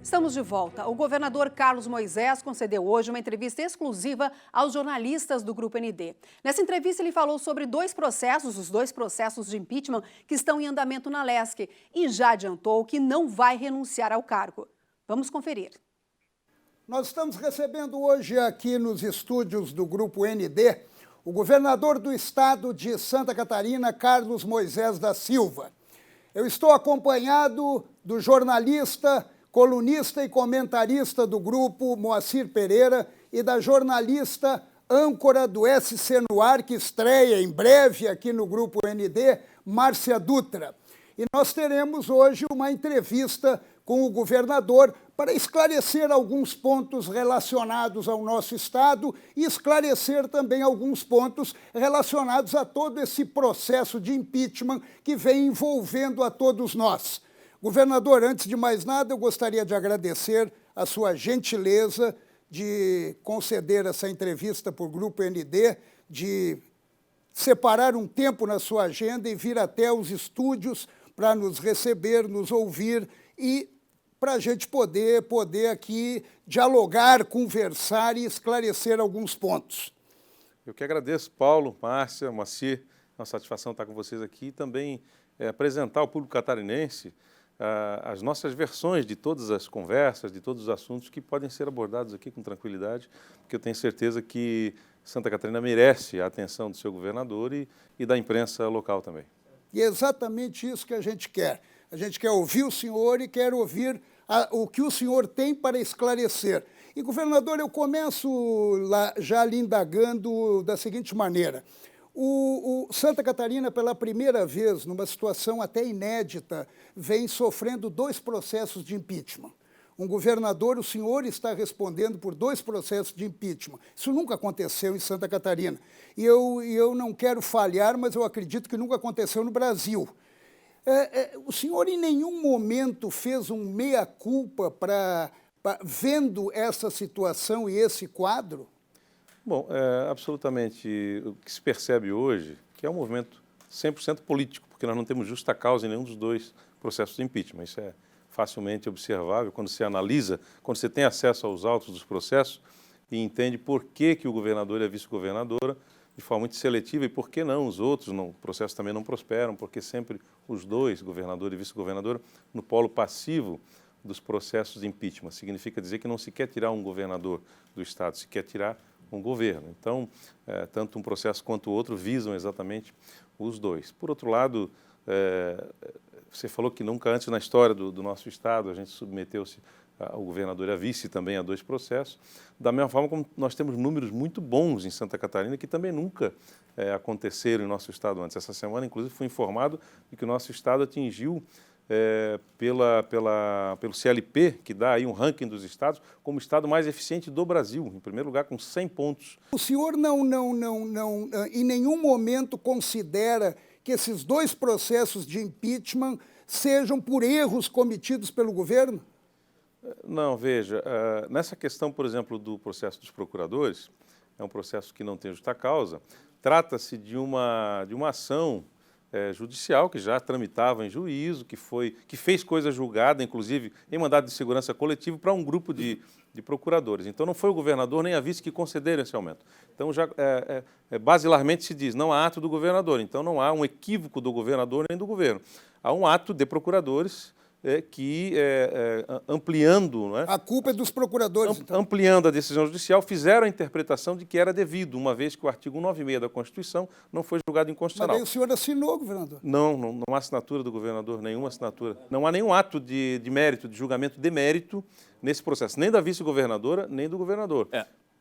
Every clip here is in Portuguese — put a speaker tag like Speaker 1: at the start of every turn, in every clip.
Speaker 1: Estamos de volta. O governador Carlos Moisés concedeu hoje uma entrevista exclusiva aos jornalistas do Grupo ND. Nessa entrevista, ele falou sobre os dois processos de impeachment que estão em andamento na LESC e já adiantou que não vai renunciar ao cargo. Vamos conferir.
Speaker 2: Nós estamos recebendo hoje aqui nos estúdios do Grupo ND o governador do estado de Santa Catarina, Carlos Moisés da Silva. Eu estou acompanhado do jornalista, colunista e comentarista do grupo, Moacir Pereira, e da jornalista âncora do SC no Ar, que estreia em breve aqui no Grupo ND, Márcia Dutra. E nós teremos hoje uma entrevista com o governador para esclarecer alguns pontos relacionados ao nosso estado e esclarecer também alguns pontos relacionados a todo esse processo de impeachment que vem envolvendo a todos nós. Governador, antes de mais nada, eu gostaria de agradecer a sua gentileza de conceder essa entrevista por Grupo ND, de separar um tempo na sua agenda e vir até os estúdios para nos receber, nos ouvir e para a gente poder aqui dialogar, conversar e esclarecer alguns pontos.
Speaker 3: Eu que agradeço, Paulo, Márcia, Moacir, uma satisfação estar com vocês aqui e também apresentar ao público catarinense as nossas versões de todas as conversas, de todos os assuntos que podem ser abordados aqui com tranquilidade, porque eu tenho certeza que Santa Catarina merece a atenção do seu governador e da imprensa local também.
Speaker 2: E é exatamente isso que a gente quer. A gente quer ouvir o senhor e quer ouvir o que o senhor tem para esclarecer. E, governador, eu começo já lhe indagando da seguinte maneira. O Santa Catarina, pela primeira vez, numa situação até inédita, vem sofrendo 2 processos de impeachment. Um governador, o senhor está respondendo por 2 processos de impeachment. Isso nunca aconteceu em Santa Catarina. E eu não quero falhar, mas eu acredito que nunca aconteceu no Brasil. O senhor em nenhum momento fez um meia-culpa vendo essa situação e esse quadro?
Speaker 3: Bom, absolutamente o que se percebe hoje que é um movimento 100% político, porque nós não temos justa causa em nenhum dos 2 processos de impeachment. Isso é facilmente observável quando você analisa, quando você tem acesso aos autos dos processos e entende por que o governador e a vice-governadora de forma muito seletiva e por que não os outros, processos também não prosperam, porque sempre os 2, governador e vice-governador, no polo passivo dos processos de impeachment. Significa dizer que não se quer tirar um governador do estado, se quer tirar um governo. Então, tanto um processo quanto o outro visam exatamente os 2. Por outro lado, você falou que nunca antes na história do nosso estado a gente submeteu-se, o governador e a vice também, a 2 processos, da mesma forma como nós temos números muito bons em Santa Catarina que também nunca aconteceram em nosso estado antes. Essa semana, inclusive, fui informado de que o nosso estado atingiu pelo CLP, que dá aí um ranking dos estados, como o estado mais eficiente do Brasil, em primeiro lugar com 100 pontos.
Speaker 2: O senhor não em nenhum momento considera que esses 2 processos de impeachment sejam por erros cometidos pelo governo?
Speaker 3: Não, veja, nessa questão, por exemplo, do processo dos procuradores, é um processo que não tem justa causa, trata-se de uma ação judicial que já tramitava em juízo, que fez coisa julgada, inclusive em mandado de segurança coletivo, para um grupo de procuradores. Então não foi o governador nem a vice que concederam esse aumento. Então já basilarmente se diz, não há ato do governador, então não há um equívoco do governador nem do governo. Há um ato de procuradores ampliando... Não é?
Speaker 2: A culpa é dos procuradores. Então.
Speaker 3: Ampliando a decisão judicial, fizeram a interpretação de que era devido, uma vez que o artigo 196 da Constituição não foi julgado inconstitucional.
Speaker 2: Mas aí o senhor assinou, governador?
Speaker 3: Não há assinatura do governador, nenhuma assinatura. Não há nenhum ato de mérito, de julgamento de mérito nesse processo, nem da vice-governadora, nem do governador.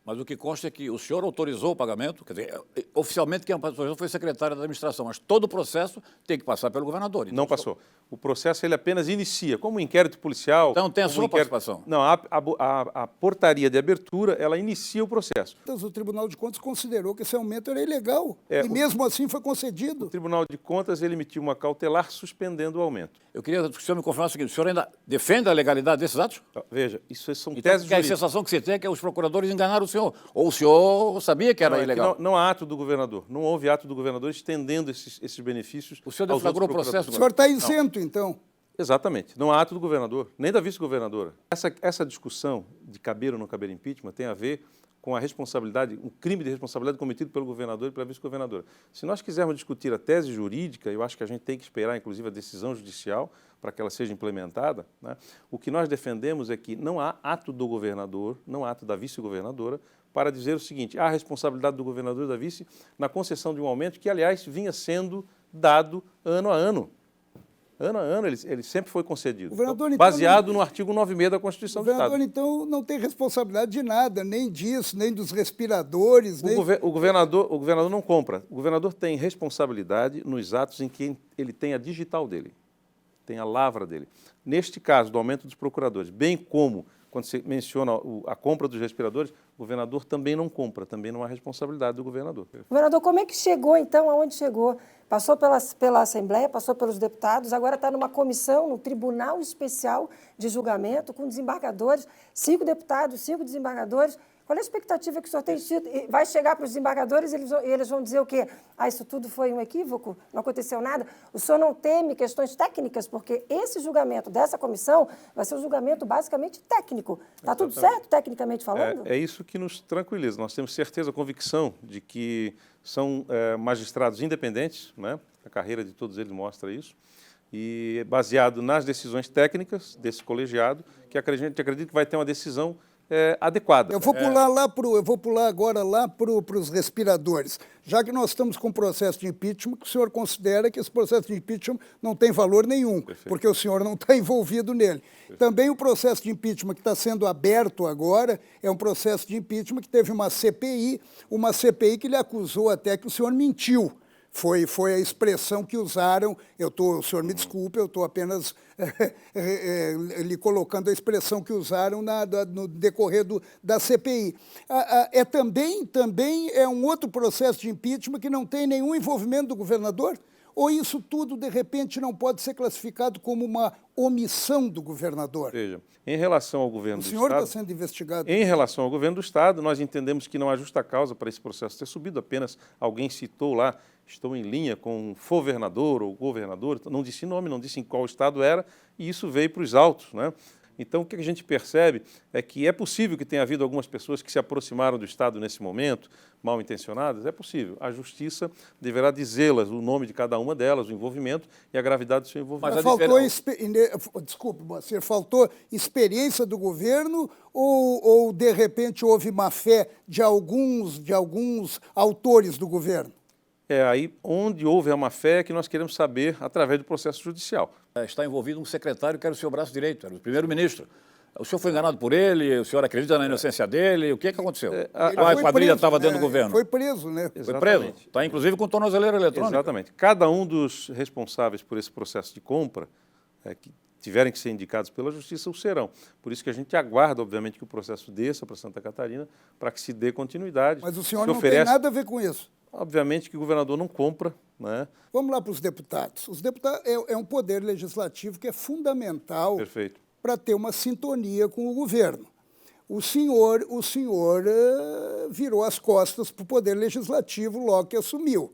Speaker 4: Mas o que consta é que o senhor autorizou o pagamento, quer dizer, oficialmente quem autorizou foi o secretário da administração, mas todo o processo tem que passar pelo governador. Então,
Speaker 3: não passou. O processo ele apenas inicia, como um inquérito policial.
Speaker 4: Então tem a sua participação?
Speaker 3: Não, a portaria de abertura, ela inicia o processo.
Speaker 2: O Tribunal de Contas considerou que esse aumento era ilegal e mesmo assim foi concedido.
Speaker 3: O Tribunal de Contas ele emitiu uma cautelar suspendendo o aumento.
Speaker 4: Eu queria que o senhor me confirmasse o seguinte, o senhor ainda defende a legalidade desses atos?
Speaker 3: Veja, isso são
Speaker 4: então,
Speaker 3: teses jurídicas.
Speaker 4: A sensação que você tem é que os procuradores enganaram o senhor, ou o senhor sabia que era ilegal?
Speaker 3: Não há ato do governador, não houve ato do governador estendendo esses benefícios.
Speaker 4: O senhor deflagrou o processo?
Speaker 2: O senhor está isento, então?
Speaker 3: Exatamente. Não há ato do governador, nem da vice-governadora. Essa discussão de caber ou não caber impeachment tem a ver com a responsabilidade, um crime de responsabilidade cometido pelo governador e pela vice-governadora. Se nós quisermos discutir a tese jurídica, eu acho que a gente tem que esperar, inclusive, a decisão judicial para que ela seja implementada, né? O que nós defendemos é que não há ato do governador, não há ato da vice-governadora, para dizer o seguinte: há a responsabilidade do governador e da vice na concessão de um aumento que, aliás, vinha sendo dado ano a ano. Ano a ano, ele sempre foi concedido,
Speaker 2: Governador, então,
Speaker 3: baseado no artigo 96 da Constituição do Estado.
Speaker 2: O governador, então, não tem responsabilidade de nada, nem disso, nem dos respiradores.
Speaker 3: O governador não compra. O governador tem responsabilidade nos atos em que ele tem a digital dele, tem a lavra dele. Neste caso, do aumento dos procuradores, bem como quando se menciona a compra dos respiradores, o governador também não compra, também não há responsabilidade do governador.
Speaker 5: Governador, como é que chegou, então, aonde chegou? Passou pela Assembleia, passou pelos deputados, agora está numa comissão, no Tribunal Especial de Julgamento, com desembargadores, 5 deputados, 5 desembargadores. Qual é a expectativa que o senhor tem tido? Vai chegar para os desembargadores e eles vão dizer o quê? Ah, isso tudo foi um equívoco? Não aconteceu nada? O senhor não teme questões técnicas? Porque esse julgamento dessa comissão vai ser um julgamento basicamente técnico. Está tudo certo, tecnicamente falando?
Speaker 3: É isso que nos tranquiliza. Nós temos certeza, convicção de que são magistrados independentes, né? A carreira de todos eles mostra isso, e baseado nas decisões técnicas desse colegiado, que acredito que vai ter uma decisão adequada.
Speaker 2: Eu vou pular agora lá para os respiradores. Já que nós estamos com o processo de impeachment, o senhor considera que esse processo de impeachment não tem valor nenhum,
Speaker 3: Perfeito.
Speaker 2: porque o senhor não está envolvido nele. Perfeito. Também o processo de impeachment que está sendo aberto agora é um processo de impeachment que teve uma CPI que lhe acusou até que o senhor mentiu. Foi a expressão que usaram, o senhor me desculpe, eu estou apenas lhe colocando a expressão que usaram no decorrer da CPI. Também é um outro processo de impeachment que não tem nenhum envolvimento do governador? Ou isso tudo, de repente, não pode ser classificado como uma omissão do governador?
Speaker 3: Veja, em relação ao governo do Estado...
Speaker 2: O senhor está sendo investigado.
Speaker 3: Em relação ao governo do Estado, nós entendemos que não há justa causa para esse processo ter subido, apenas alguém citou lá, estou em linha com o governador ou governador, não disse nome, não disse em qual estado era, e isso veio para os autos, né? Então, o que a gente percebe é que é possível que tenha havido algumas pessoas que se aproximaram do Estado nesse momento, mal intencionadas, é possível. A Justiça deverá dizê-las, o nome de cada uma delas, o envolvimento e a gravidade do seu envolvimento.
Speaker 2: Desculpe, Moacir, faltou experiência do governo ou de repente, houve má-fé de alguns autores do governo?
Speaker 3: É aí onde houve a má-fé que nós queremos saber através do processo judicial.
Speaker 4: Está envolvido um secretário que era o seu braço direito, era o primeiro-ministro. O senhor foi enganado por ele? O senhor acredita na inocência dele? O que aconteceu? A quadrilha estava dentro do gogoverno?
Speaker 2: Foi preso, né?
Speaker 4: Foi preso. Está, inclusive, com tornozeleira eletrônica.
Speaker 3: Exatamente. Cada um dos responsáveis por esse processo de compra, que tiverem que ser indicados pela Justiça, o serão. Por isso que a gente aguarda, obviamente, que o processo desça para Santa Catarina, para que se dê continuidade.
Speaker 2: Mas o senhor não tem nada a ver com isso?
Speaker 3: Obviamente que o governador não compra, né?
Speaker 2: Vamos lá para os deputados. Os deputados é um poder legislativo que é fundamental para ter uma sintonia com o governo. O senhor virou as costas para o poder legislativo logo que assumiu.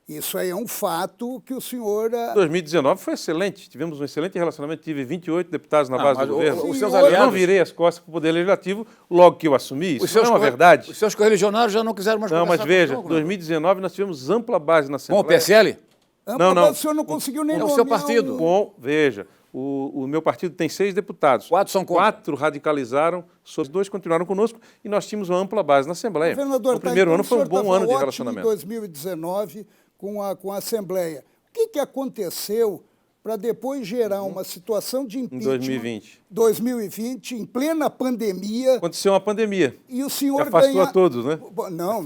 Speaker 2: Isso aí é um fato que o senhor...
Speaker 3: 2019 foi excelente, tivemos um excelente relacionamento, tive 28 deputados na base do governo.
Speaker 4: Os seus aliados...
Speaker 3: Eu não virei as costas para o Poder Legislativo logo que eu assumi, isso não é uma verdade.
Speaker 4: Os seus correligionários já não quiseram mais conversar.
Speaker 3: Não, mas veja, em 2019 nós tivemos ampla base na Assembleia.
Speaker 4: Com o PSL?
Speaker 2: Não. O senhor não conseguiu nem
Speaker 4: nomear o seu partido.
Speaker 3: Veja, o meu partido tem 6 deputados.
Speaker 4: 4 são contra.
Speaker 3: 4 radicalizaram, 2 continuaram conosco e nós tínhamos uma ampla base na Assembleia.
Speaker 2: Governador,
Speaker 3: o primeiro ano foi um bom ano de relacionamento.
Speaker 2: Em 2019, com a Assembleia. O que aconteceu para depois gerar uma situação de impeachment...
Speaker 3: Em
Speaker 2: 2020, em plena pandemia...
Speaker 3: Aconteceu uma pandemia.
Speaker 2: E o senhor
Speaker 3: afastou a todos, né?
Speaker 2: Não.
Speaker 3: É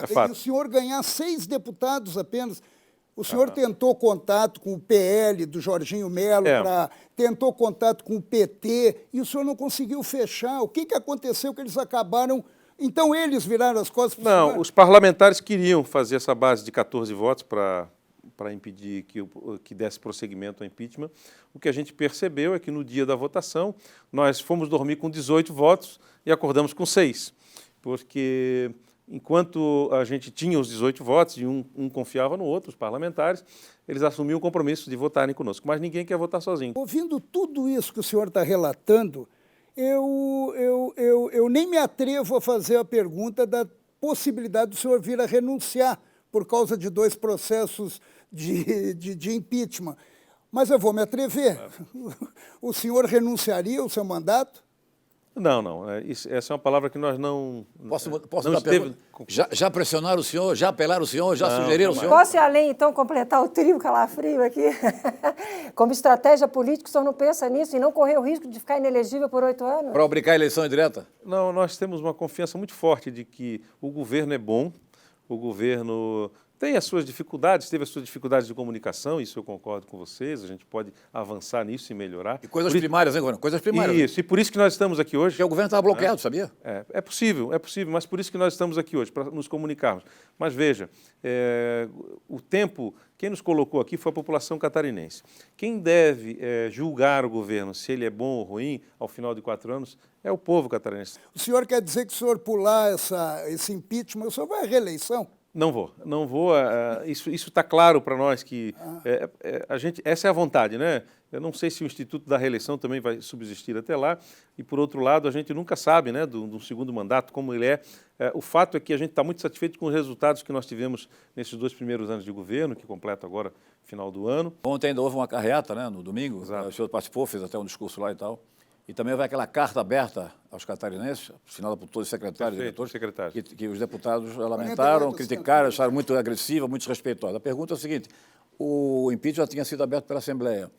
Speaker 3: fato.
Speaker 2: E o senhor ganhar 6 deputados apenas... O senhor tentou contato com o PL do Jorginho Melo, tentou contato com o PT, e o senhor não conseguiu fechar. O que aconteceu que eles acabaram... Então eles viraram as costas para o senhor?
Speaker 3: Não, os parlamentares queriam fazer essa base de 14 votos para impedir que desse prosseguimento ao impeachment. O que a gente percebeu é que no dia da votação nós fomos dormir com 18 votos e acordamos com 6, porque enquanto a gente tinha os 18 votos e um confiava no outro, os parlamentares, eles assumiam o compromisso de votarem conosco. Mas ninguém quer votar sozinho.
Speaker 2: Ouvindo tudo isso que o senhor está relatando, eu nem me atrevo a fazer a pergunta da possibilidade do senhor vir a renunciar por causa de 2 processos de impeachment. Mas eu vou me atrever. O senhor renunciaria ao seu mandato?
Speaker 3: Não. Essa é uma palavra que nós não...
Speaker 4: Posso
Speaker 3: não
Speaker 4: dar
Speaker 3: esteve...
Speaker 4: pergunta? Já pressionaram o senhor? Já apelaram o senhor? Já sugeriram o senhor?
Speaker 5: Posso ir além, então, completar o trio calafrio aqui? Como estratégia política, o senhor não pensa nisso e não correr o risco de ficar inelegível por 8 anos?
Speaker 4: Para obrigar a eleição indireta?
Speaker 3: Não, nós temos uma confiança muito forte de que o governo é bom, o governo tem as suas dificuldades, teve as suas dificuldades de comunicação, isso eu concordo com vocês, a gente pode avançar nisso e melhorar.
Speaker 4: E coisas primárias, hein, governo? Coisas primárias.
Speaker 3: Isso, e por isso que nós estamos aqui hoje.
Speaker 4: Porque o governo estava bloqueado, sabia?
Speaker 3: É possível, mas por isso que nós estamos aqui hoje, para nos comunicarmos. Mas veja, o tempo, quem nos colocou aqui foi a população catarinense. Quem deve julgar o governo, se ele é bom ou ruim, ao final de 4 anos, é o povo catarinense.
Speaker 2: O senhor quer dizer que se o senhor pular esse impeachment, o senhor vai à reeleição?
Speaker 3: Não vou. Isso está claro para nós que essa é a vontade, né? Eu não sei se o Instituto da Reeleição também vai subsistir até lá. E, por outro lado, a gente nunca sabe, né, do segundo mandato, como ele é. O fato é que a gente está muito satisfeito com os resultados que nós tivemos nesses 2 primeiros anos de governo, que completa agora, final do ano.
Speaker 4: Ontem ainda houve uma carreata, né, no domingo.
Speaker 3: Exato.
Speaker 4: O senhor participou, fez até um discurso lá e tal. E também vai aquela carta aberta aos catarinenses, assinada por todos os secretários e diretores, que os deputados lamentaram, criticaram, acharam muito agressiva, muito desrespeitosa. A pergunta é a seguinte: o impeachment já tinha sido aberto pela Assembleia.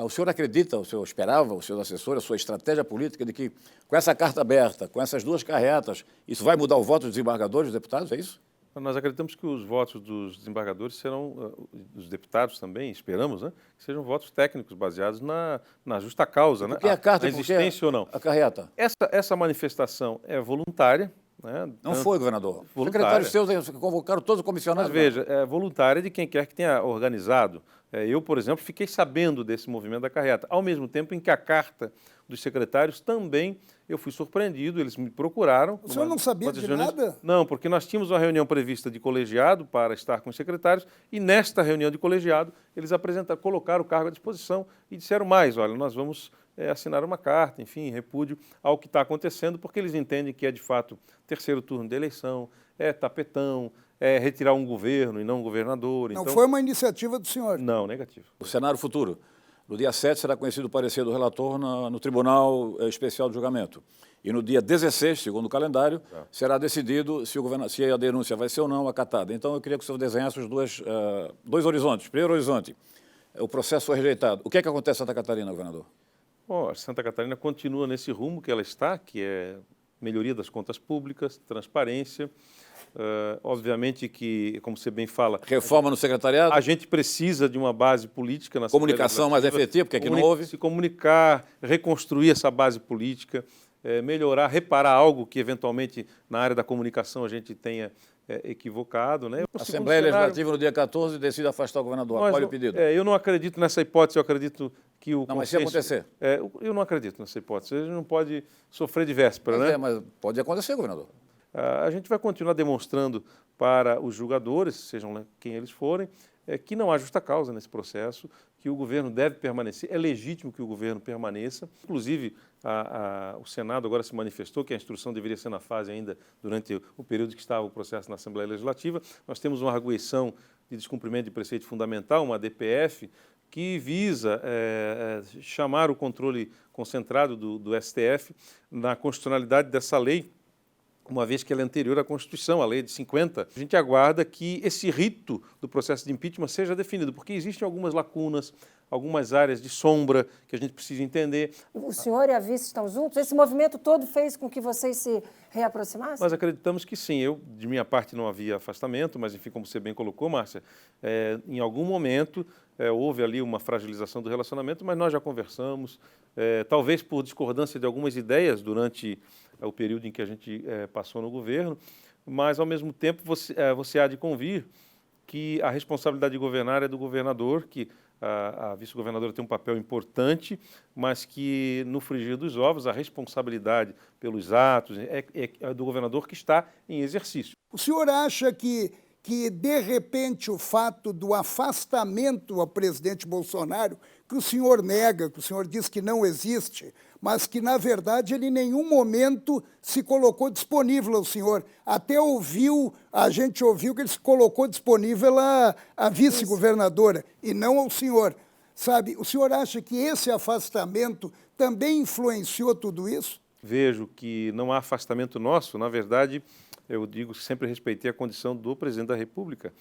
Speaker 4: O senhor acredita, o senhor esperava, os seus assessores, a sua estratégia política de que, com essa carta aberta, com essas 2 carreatas, isso vai mudar o voto dos desembargadores, dos deputados, é isso?
Speaker 3: Nós acreditamos que os votos dos desembargadores serão, dos deputados também, esperamos, né, que sejam votos técnicos baseados na justa causa, né?
Speaker 4: Por que a carta?
Speaker 3: A existência ou não.
Speaker 4: A carreata?
Speaker 3: Essa manifestação é voluntária. Né,
Speaker 4: não foi, governador.
Speaker 3: Voluntária.
Speaker 4: Secretários seus convocaram todos os comissionados.
Speaker 3: Mas veja, é voluntária de quem quer que tenha organizado. Eu, por exemplo, fiquei sabendo desse movimento da carreata, ao mesmo tempo em que a carta dos secretários também eu fui surpreendido, eles me procuraram.
Speaker 2: O senhor não sabia de nada?
Speaker 3: Não, porque nós tínhamos uma reunião prevista de colegiado para estar com os secretários e nesta reunião de colegiado eles colocaram o cargo à disposição e disseram mais, olha, nós vamos assinar uma carta, enfim, repúdio ao que está acontecendo, porque eles entendem que é de fato 3º turno de eleição, é tapetão, é retirar um governo e não um governador.
Speaker 2: Não foi uma iniciativa do senhor?
Speaker 3: Não, negativo.
Speaker 4: O cenário futuro. No dia 7 será conhecido o parecer do relator no Tribunal Especial de Julgamento. E no dia 16, segundo o calendário, será decidido se a denúncia vai ser ou não acatada. Então, eu queria que o senhor desenhasse os 2 horizontes. Primeiro horizonte, o processo foi rejeitado. O que é que acontece em Santa Catarina, governador?
Speaker 3: Bom, Santa Catarina continua nesse rumo que ela está, que é melhoria das contas públicas, transparência. Obviamente que, como você bem fala...
Speaker 4: Reforma no secretariado?
Speaker 3: A gente precisa de uma base política na
Speaker 4: comunicação mais efetiva, porque aqui não houve.
Speaker 3: Se comunicar, reconstruir essa base política, melhorar, reparar algo que, eventualmente, na área da comunicação a gente tenha equivocado. Né?
Speaker 4: A Assembleia Legislativa, no dia 14, decide afastar o governador. Apoie o pedido.
Speaker 3: Eu não acredito nessa hipótese, eu acredito que o
Speaker 4: Não, mas se acontecer?
Speaker 3: Eu não acredito nessa hipótese. A gente não pode sofrer de véspera, né?
Speaker 4: Mas pode acontecer, governador.
Speaker 3: A gente vai continuar demonstrando para os julgadores, sejam quem eles forem, que não há justa causa nesse processo, que o governo deve permanecer, é legítimo que o governo permaneça. Inclusive, o Senado agora se manifestou que a instrução deveria ser na fase ainda durante o período que estava o processo na Assembleia Legislativa. Nós temos uma arguição de descumprimento de preceito fundamental, uma DPF, que visa chamar o controle concentrado do STF na constitucionalidade dessa lei, uma vez que ela é anterior à Constituição, a lei de 50. A gente aguarda que esse rito do processo de impeachment seja definido, porque existem algumas lacunas, algumas áreas de sombra que a gente precisa entender.
Speaker 5: O senhor e a vice estão juntos? Esse movimento todo fez com que vocês se reaproximassem?
Speaker 3: Nós acreditamos que sim. De minha parte, não havia afastamento, mas, enfim, como você bem colocou, Márcia, em algum momento houve ali uma fragilização do relacionamento, mas nós já conversamos, talvez por discordância de algumas ideias durante o período em que a gente passou no governo, mas, ao mesmo tempo, você há de convir que a responsabilidade de governar é do governador, que a vice-governadora tem um papel importante, mas que no frigir dos ovos a responsabilidade pelos atos é do governador que está em exercício.
Speaker 2: O senhor acha que de repente, o fato do afastamento ao presidente Bolsonaro, que o senhor nega, que o senhor diz que não existe, mas que, na verdade, ele em nenhum momento se colocou disponível ao senhor. Até a gente ouviu que ele se colocou disponível à vice-governadora e não ao senhor. Sabe, o senhor acha que esse afastamento também influenciou tudo isso?
Speaker 3: Vejo que não há afastamento nosso, na verdade, eu digo que sempre respeitei a condição do presidente da República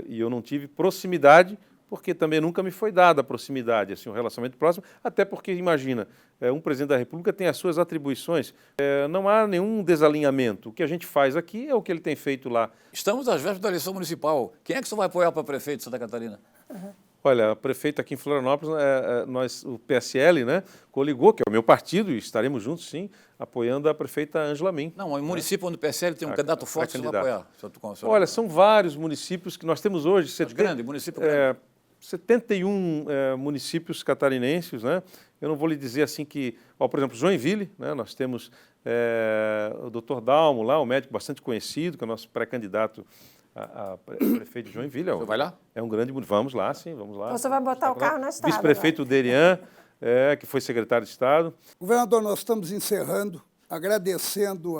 Speaker 3: e eu não tive proximidade, porque também nunca me foi dada a proximidade, assim, um relacionamento próximo, até porque, imagina, um presidente da República tem as suas atribuições, não há nenhum desalinhamento. O que a gente faz aqui é o que ele tem feito lá.
Speaker 4: Estamos às vésperas da eleição municipal. Quem é que você vai apoiar para prefeito de Santa Catarina?
Speaker 3: Olha, prefeito aqui em Florianópolis, o PSL, né, coligou, que é o meu partido, e estaremos juntos, sim, apoiando a prefeita Ângela Min.
Speaker 4: Não, em município onde o PSL tem um candidato forte, você vai apoiar?
Speaker 3: Olha, são vários municípios que nós temos hoje.
Speaker 4: Grande, município grande.
Speaker 3: 71 municípios catarinenses, né? Eu não vou lhe dizer assim que, por exemplo, Joinville, né? Nós temos o Dr. Dalmo lá, um médico bastante conhecido, que é o nosso pré-candidato a prefeito de Joinville.
Speaker 4: Você vai lá?
Speaker 3: É um grande... Vamos lá, sim, vamos lá.
Speaker 5: Você vai botar o carro na estrada.
Speaker 3: Vice-prefeito Derian, que foi secretário de Estado.
Speaker 2: Governador, nós estamos encerrando, agradecendo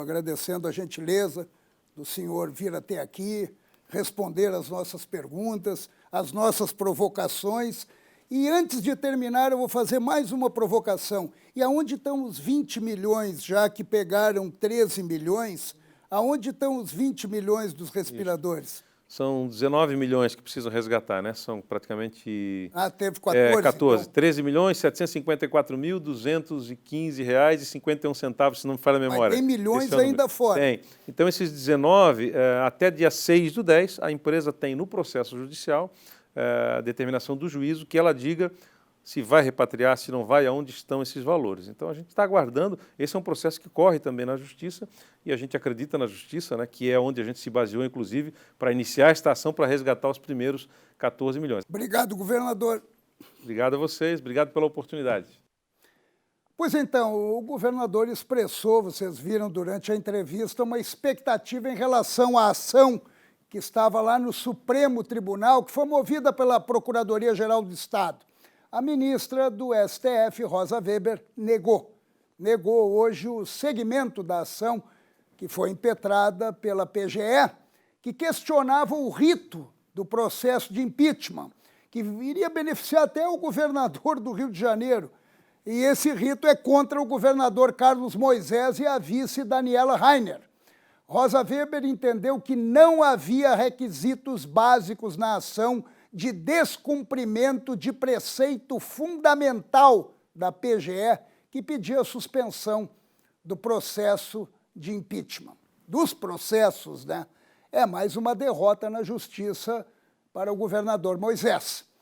Speaker 2: a gentileza do senhor vir até aqui, responder às nossas perguntas, às nossas provocações. E antes de terminar, eu vou fazer mais uma provocação. E aonde estão os 20 milhões, já que pegaram 13 milhões, aonde estão os 20 milhões dos respiradores?
Speaker 3: Isso. São 19 milhões que precisam resgatar, né? São praticamente...
Speaker 2: teve 14?
Speaker 3: 14.
Speaker 2: Então.
Speaker 3: 13 milhões, 754.215 reais e 51 centavos, se não me falha a memória.
Speaker 2: Mas tem milhões ainda fora.
Speaker 3: Tem. Então, esses 19, até dia 6/10, a empresa tem no processo judicial a determinação do juízo que ela diga se vai repatriar, se não vai, aonde estão esses valores. Então, a gente está aguardando. Esse é um processo que corre também na Justiça e a gente acredita na Justiça, né, que é onde a gente se baseou, inclusive, para iniciar esta ação para resgatar os primeiros 14 milhões.
Speaker 2: Obrigado, governador.
Speaker 3: Obrigado a vocês, obrigado pela oportunidade.
Speaker 2: Pois então, o governador expressou, vocês viram durante a entrevista, uma expectativa em relação à ação que estava lá no Supremo Tribunal, que foi movida pela Procuradoria-Geral do Estado. A ministra do STF, Rosa Weber, negou hoje o segmento da ação que foi impetrada pela PGE, que questionava o rito do processo de impeachment, que iria beneficiar até o governador do Rio de Janeiro. E esse rito é contra o governador Carlos Moisés e a vice Daniela Rainer. Rosa Weber entendeu que não havia requisitos básicos na ação de descumprimento de preceito fundamental da PGE, que pedia a suspensão do processo de impeachment. Dos processos, né? É mais uma derrota na justiça para o governador Moisés.